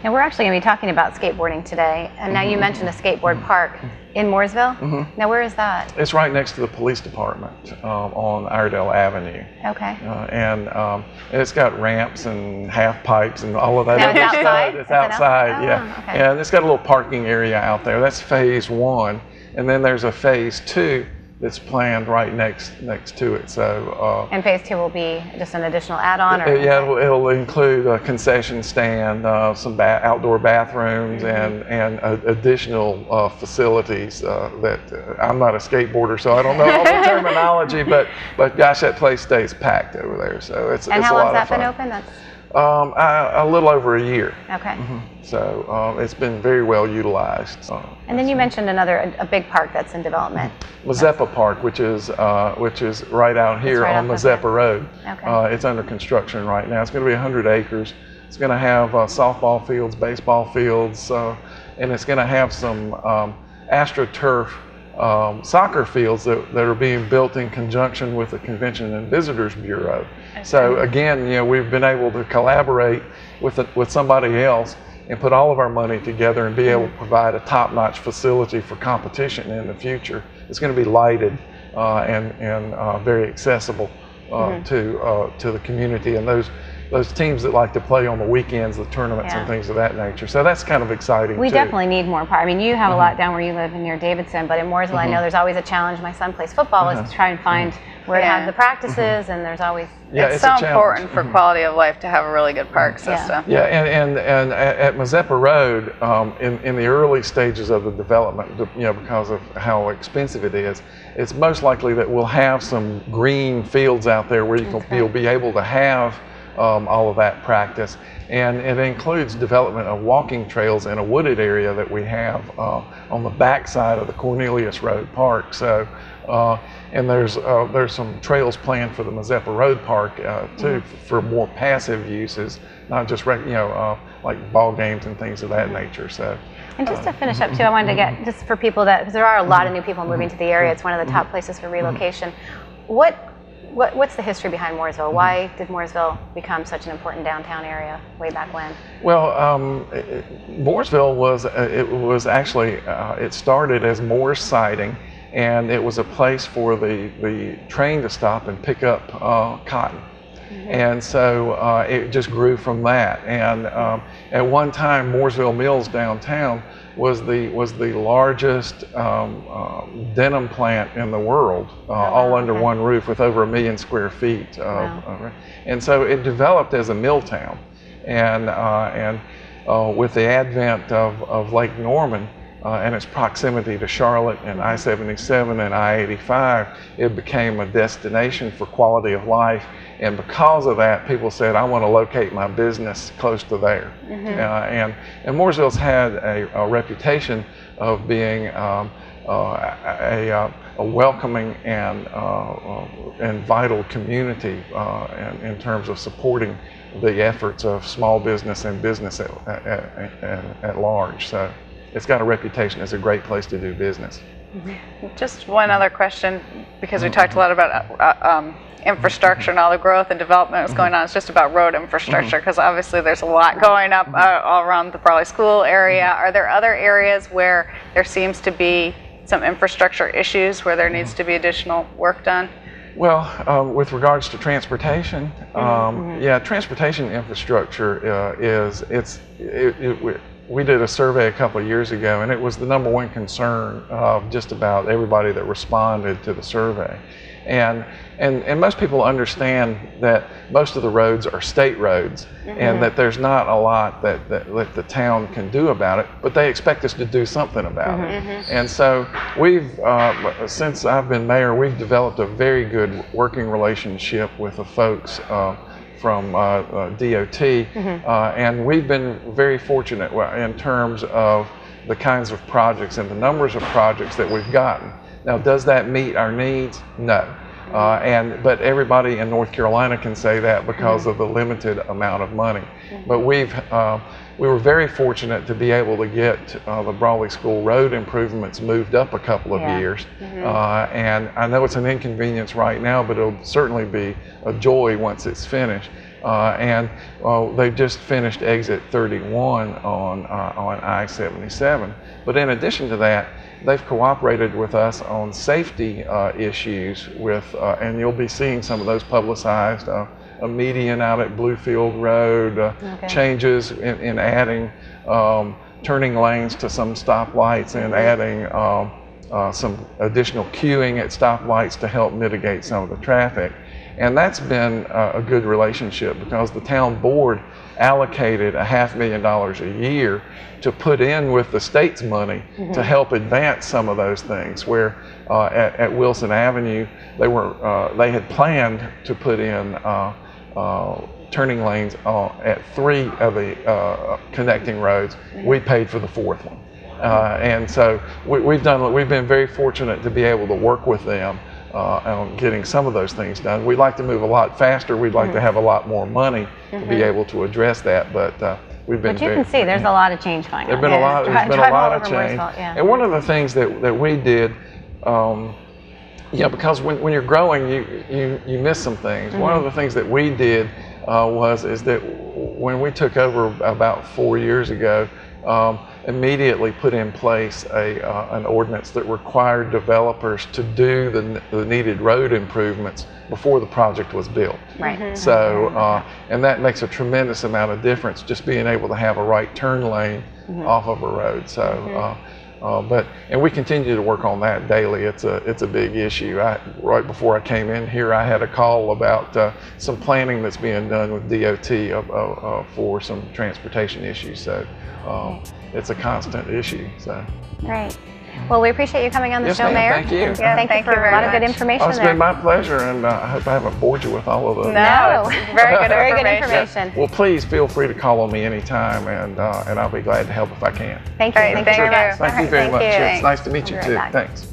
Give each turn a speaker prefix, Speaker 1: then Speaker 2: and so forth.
Speaker 1: And we're actually going to be talking about skateboarding today. And now you mentioned a skateboard park in Mooresville. Now, where is that?
Speaker 2: It's right next to the police department on Iredell Avenue.
Speaker 1: Okay.
Speaker 2: And it's got ramps and half pipes and all of that.
Speaker 1: Now it's outside?
Speaker 2: It's outside,
Speaker 1: Oh,
Speaker 2: yeah.
Speaker 1: okay.
Speaker 2: And it's got a little parking area out there. That's phase 1. And then there's a phase 2 that's planned right next to it. So
Speaker 1: and phase 2 will be just an additional add-on?
Speaker 2: Yeah, it'll include a concession stand, some outdoor bathrooms, and additional facilities that I'm not a skateboarder, so I don't know all the terminology, but gosh, that place stays packed over there. So it's
Speaker 1: and
Speaker 2: a
Speaker 1: how
Speaker 2: lot
Speaker 1: long's that
Speaker 2: of fun.
Speaker 1: been open? That's
Speaker 2: a little over a year.
Speaker 1: okay.
Speaker 2: So it's been very well utilized.
Speaker 1: And then you mentioned a big park that's in development.
Speaker 2: Mazeppa Park, which is right out here
Speaker 1: right
Speaker 2: on
Speaker 1: off the
Speaker 2: Mazeppa Road.
Speaker 1: Okay.
Speaker 2: It's under construction right now. It's going to be 100 acres. It's going to have softball fields, baseball fields, and it's going to have some AstroTurf soccer fields that are being built in conjunction with the Convention and Visitors Bureau. Okay. So again, we've been able to collaborate with somebody else and put all of our money together and be able to provide a top-notch facility for competition in the future. It's going to be lighted and very accessible to the community and those teams that like to play on the weekends, the tournaments and things of that nature. So that's kind of exciting.
Speaker 1: We
Speaker 2: too.
Speaker 1: definitely need more parks. I mean, you have a lot down where you live near Davidson, but in Mooresville, I know there's always a challenge. My son plays football, is to try and find where to have the practices, and there's always
Speaker 3: it's so important for quality of life to have a really good park system.
Speaker 2: Yeah, and at Mazeppa Road, in the early stages of the development, because of how expensive it is, it's most likely that we'll have some green fields out there where you'll be able to have all of that practice, and it includes development of walking trails in a wooded area that we have on the back side of the Cornelius Road Park. So, and there's some trails planned for the Mazeppa Road Park too, for more passive uses, not just like ball games and things of that nature. So.
Speaker 1: And just to finish up too, I wanted to get, just for people because there are a lot of new people moving to the area, it's one of the top places for relocation. What's the history behind Mooresville? Why did Mooresville become such an important downtown area way back when?
Speaker 2: Well, Mooresville it started as Moore's Siding, and it was a place for the train to stop and pick up cotton. And so it just grew from that. And at one time, Mooresville Mills downtown was the largest denim plant in the world, all under one roof with over 1 million square feet. And so it developed as a mill town. And with the advent of Lake Norman and its proximity to Charlotte and I-77 and I-85, it became a destination for quality of life. And because of that, people said, I want to locate my business close to there. And Mooresville's had a reputation of being a welcoming and vital community in terms of supporting the efforts of small business and business at large. So it's got a reputation as a great place to do business.
Speaker 3: Just one other question, because we talked a lot about infrastructure and all the growth and development that's going on. It's just about road infrastructure, because obviously there's a lot going up all around the Brawley School area. Are there other areas where there seems to be some infrastructure issues where there needs to be additional work done?
Speaker 2: Well, with regards to transportation, transportation infrastructure we did a survey a couple of years ago, and it was the #1 concern of just about everybody that responded to the survey. And most people understand that most of the roads are state roads, and that there's not a lot that the town can do about it, but they expect us to do something about it. And so we've, since I've been mayor, we've developed a very good working relationship with the folks from DOT, and we've been very fortunate in terms of the kinds of projects and the numbers of projects that we've gotten. Now, does that meet our needs? No. But everybody in North Carolina can say that because of the limited amount of money. But we were very fortunate to be able to get the Brawley School road improvements moved up a couple of years. And I know it's an inconvenience right now, but it'll certainly be a joy once it's finished. and they've just finished exit 31 on I-77. But in addition to that, they've cooperated with us on safety issues and you'll be seeing some of those publicized. A median out at Bluefield Road, changes in adding turning lanes to some stoplights and adding some additional queuing at stoplights to help mitigate some of the traffic. And that's been a good relationship because the town board allocated $500,000 a year to put in with the state's money to help advance some of those things. Where at Wilson Avenue, they had planned to put in turning lanes at 3 of the connecting roads. We paid for the 4th one. And so we've been very fortunate to be able to work with them on getting some of those things done. We'd like to move a lot faster. We'd like to have a lot more money to be able to address that, but we've been.
Speaker 1: But you can see there's a lot of change going on.
Speaker 2: There's been a lot of change. And one of the things that we did, because when you're growing, you miss some things. One of the things that we did is that when we took over about 4 years ago, immediately put in place an ordinance that required developers to do the needed road improvements before the project was built.
Speaker 1: Right.
Speaker 2: So, and that makes a tremendous amount of difference, just being able to have a right turn lane off of a road. So, and we continue to work on that daily. It's a big issue. Right before I came in here, I had a call about some planning that's being done with DOT for some transportation issues. So it's a constant issue. So.
Speaker 1: Great. Well, we appreciate you coming on the show, Mayor.
Speaker 2: Thank you.
Speaker 1: Thank you for a lot of good information
Speaker 2: It's been my pleasure, and I hope I haven't bored you with all of those.
Speaker 3: No, it's very good information.
Speaker 2: Well, please feel free to call on me anytime, and I'll be glad to help if I can.
Speaker 1: Thank you.
Speaker 3: Right,
Speaker 1: Thank you very much.
Speaker 2: Thank you very much.
Speaker 1: Thank you.
Speaker 2: It's nice to meet you too.
Speaker 1: Right back.
Speaker 2: Thanks.